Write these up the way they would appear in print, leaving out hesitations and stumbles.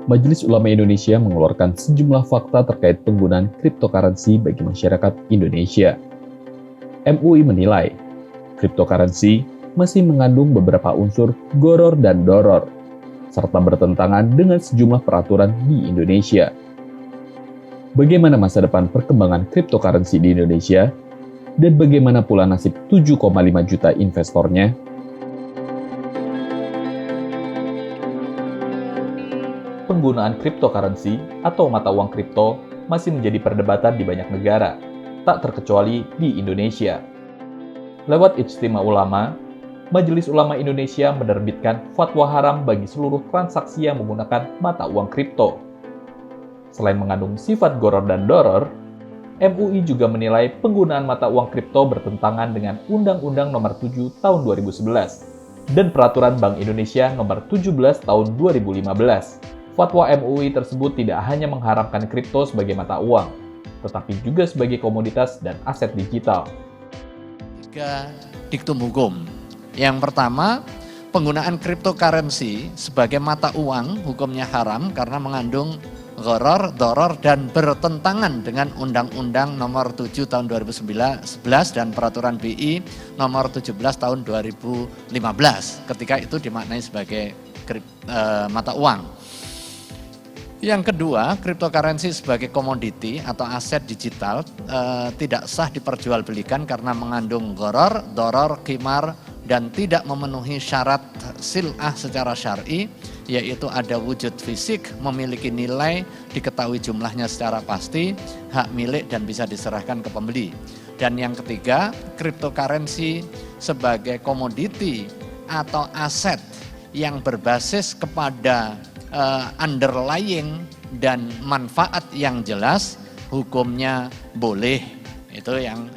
Majelis Ulama Indonesia mengeluarkan sejumlah fakta terkait penggunaan cryptocurrency bagi masyarakat Indonesia. MUI menilai, cryptocurrency masih mengandung beberapa unsur gharar dan doror, serta bertentangan dengan sejumlah peraturan di Indonesia. Bagaimana masa depan perkembangan cryptocurrency di Indonesia? Dan bagaimana pula nasib 7,5 juta investornya? Penggunaan cryptocurrency atau mata uang kripto masih menjadi perdebatan di banyak negara, tak terkecuali di Indonesia. Lewat Ijtima Ulama, Majelis Ulama Indonesia menerbitkan fatwa haram bagi seluruh transaksi yang menggunakan mata uang kripto. Selain mengandung sifat gharar dan doror, MUI juga menilai penggunaan mata uang kripto bertentangan dengan Undang-Undang Nomor 7 Tahun 2011 dan Peraturan Bank Indonesia Nomor 17 Tahun 2015. Fatwa MUI tersebut tidak hanya mengharamkan kripto sebagai mata uang, tetapi juga sebagai komoditas dan aset digital. 3 diktum hukum. Yang pertama, penggunaan cryptocurrency sebagai mata uang hukumnya haram karena mengandung gharar, doror, dan bertentangan dengan Undang-Undang Nomor 7 Tahun 2011 dan Peraturan BI Nomor 17 Tahun 2015 ketika itu dimaknai sebagai mata uang. Yang kedua, cryptocurrency sebagai komoditi atau aset digital tidak sah diperjualbelikan karena mengandung gharar, doror, qimar, dan tidak memenuhi syarat sil'ah secara syar'i, yaitu ada wujud fisik, memiliki nilai, diketahui jumlahnya secara pasti, hak milik dan bisa diserahkan ke pembeli. Dan yang ketiga, cryptocurrency sebagai komoditi atau aset yang berbasis kepada underlying dan manfaat yang jelas, hukumnya boleh. Itu yang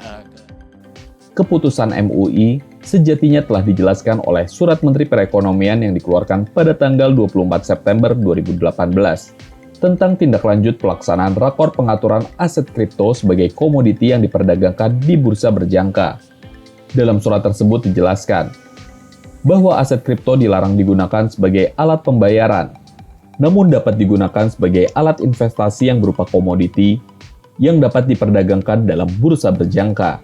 Keputusan MUI sejatinya telah dijelaskan oleh Surat Menteri Perekonomian yang dikeluarkan pada tanggal 24 September 2018 tentang tindak lanjut pelaksanaan rakor pengaturan aset kripto sebagai komoditi yang diperdagangkan di bursa berjangka. Dalam surat tersebut dijelaskan bahwa aset kripto dilarang digunakan sebagai alat pembayaran, namun dapat digunakan sebagai alat investasi yang berupa komoditi yang dapat diperdagangkan dalam bursa berjangka.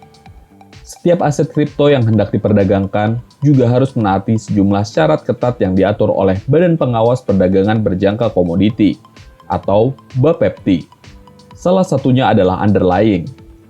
Setiap aset kripto yang hendak diperdagangkan juga harus menaati sejumlah syarat ketat yang diatur oleh Badan Pengawas Perdagangan Berjangka Komoditi atau BAPEPTI. Salah satunya adalah underlying,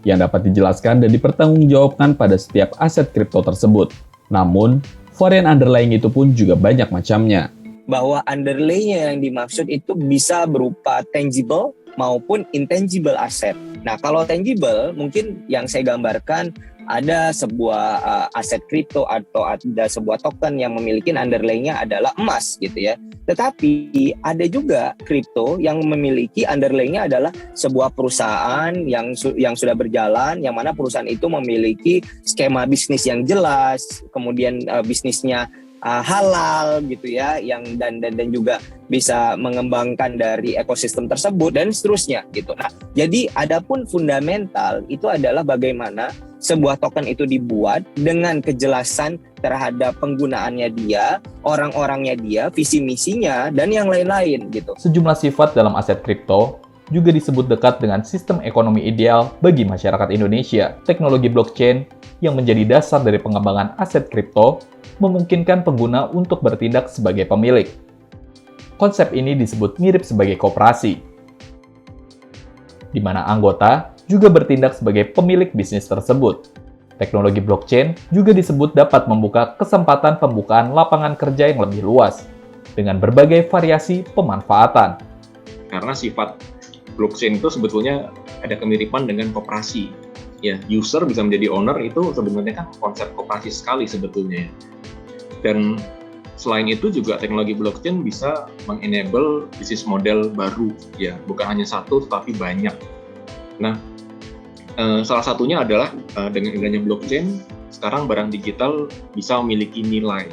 yang dapat dijelaskan dan dipertanggungjawabkan pada setiap aset kripto tersebut. Namun, varian underlying itu pun juga banyak macamnya. Bahwa underlay-nya yang dimaksud itu bisa berupa tangible maupun intangible asset. Nah, kalau tangible mungkin yang saya gambarkan ada sebuah aset kripto atau ada sebuah token yang memiliki underlay-nya adalah emas gitu ya. Tetapi ada juga kripto yang memiliki underlay-nya adalah sebuah perusahaan yang sudah berjalan, yang mana perusahaan itu memiliki skema bisnis yang jelas, kemudian bisnisnya halal gitu ya, yang dan juga bisa mengembangkan dari ekosistem tersebut dan seterusnya gitu. Nah, jadi adapun fundamental itu adalah bagaimana sebuah token itu dibuat dengan kejelasan terhadap penggunaannya dia, orang-orangnya dia, visi misinya dan yang lain-lain gitu. Sejumlah sifat dalam aset kripto juga disebut dekat dengan sistem ekonomi ideal bagi masyarakat Indonesia. Teknologi blockchain yang menjadi dasar dari pengembangan aset kripto memungkinkan pengguna untuk bertindak sebagai pemilik. Konsep ini disebut mirip sebagai koperasi, di mana anggota juga bertindak sebagai pemilik bisnis tersebut. Teknologi blockchain juga disebut dapat membuka kesempatan pembukaan lapangan kerja yang lebih luas, dengan berbagai variasi pemanfaatan. Karena sifat blockchain itu sebetulnya ada kemiripan dengan koperasi. Ya, user bisa menjadi owner itu sebenarnya kan konsep koperasi sekali sebetulnya. Dan selain itu juga teknologi blockchain bisa mengenable bisnis model baru, ya, bukan hanya satu tetapi banyak. Nah, salah satunya adalah dengan adanya blockchain, sekarang barang digital bisa memiliki nilai.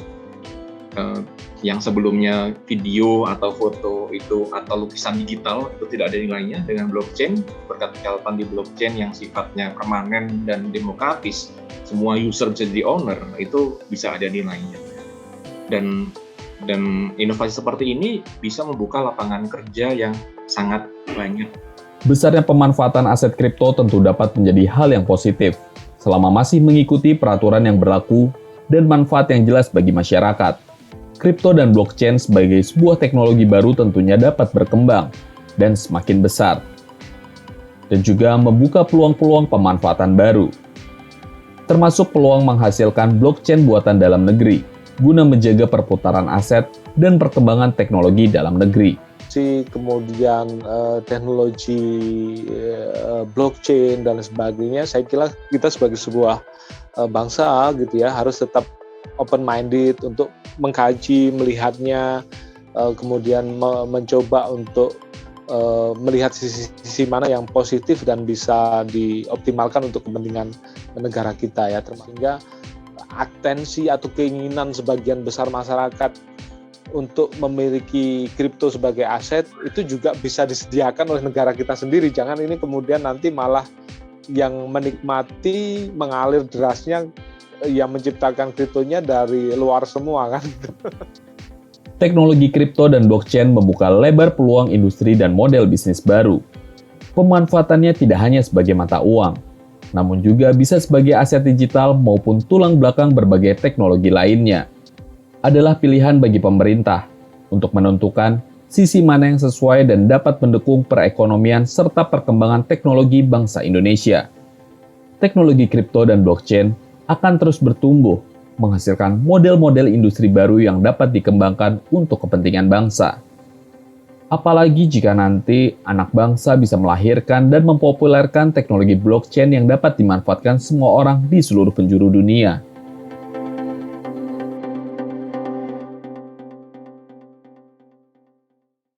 Yang sebelumnya video atau foto itu atau lukisan digital itu tidak ada nilainya, dengan blockchain, berkat kelihatan di blockchain yang sifatnya permanen dan demokratis, semua user bisa jadi owner, itu bisa ada nilainya. Dan Dan inovasi seperti ini bisa membuka lapangan kerja yang sangat banyak. Besarnya pemanfaatan aset kripto tentu dapat menjadi hal yang positif, selama masih mengikuti peraturan yang berlaku dan manfaat yang jelas bagi masyarakat. Kripto dan blockchain sebagai sebuah teknologi baru tentunya dapat berkembang dan semakin besar, dan juga membuka peluang-peluang pemanfaatan baru, termasuk peluang menghasilkan blockchain buatan dalam negeri, guna menjaga perputaran aset dan perkembangan teknologi dalam negeri. Kemudian teknologi blockchain dan sebagainya, saya kira kita sebagai sebuah bangsa gitu ya harus tetap open-minded untuk mengkaji, melihatnya, kemudian mencoba untuk melihat sisi mana yang positif dan bisa dioptimalkan untuk kepentingan negara kita ya, sehingga atensi atau keinginan sebagian besar masyarakat untuk memiliki kripto sebagai aset itu juga bisa disediakan oleh negara kita sendiri. Jangan ini kemudian nanti malah yang menikmati mengalir derasnya yang menciptakan kriptonya dari luar semua kan. Teknologi kripto dan blockchain membuka lebar peluang industri dan model bisnis baru. Pemanfaatannya tidak hanya sebagai mata uang, namun juga bisa sebagai aset digital maupun tulang belakang berbagai teknologi lainnya. Adalah pilihan bagi pemerintah untuk menentukan sisi mana yang sesuai dan dapat mendukung perekonomian serta perkembangan teknologi bangsa Indonesia. Teknologi kripto dan blockchain akan terus bertumbuh, menghasilkan model-model industri baru yang dapat dikembangkan untuk kepentingan bangsa. Apalagi jika nanti anak bangsa bisa melahirkan dan mempopulerkan teknologi blockchain yang dapat dimanfaatkan semua orang di seluruh penjuru dunia.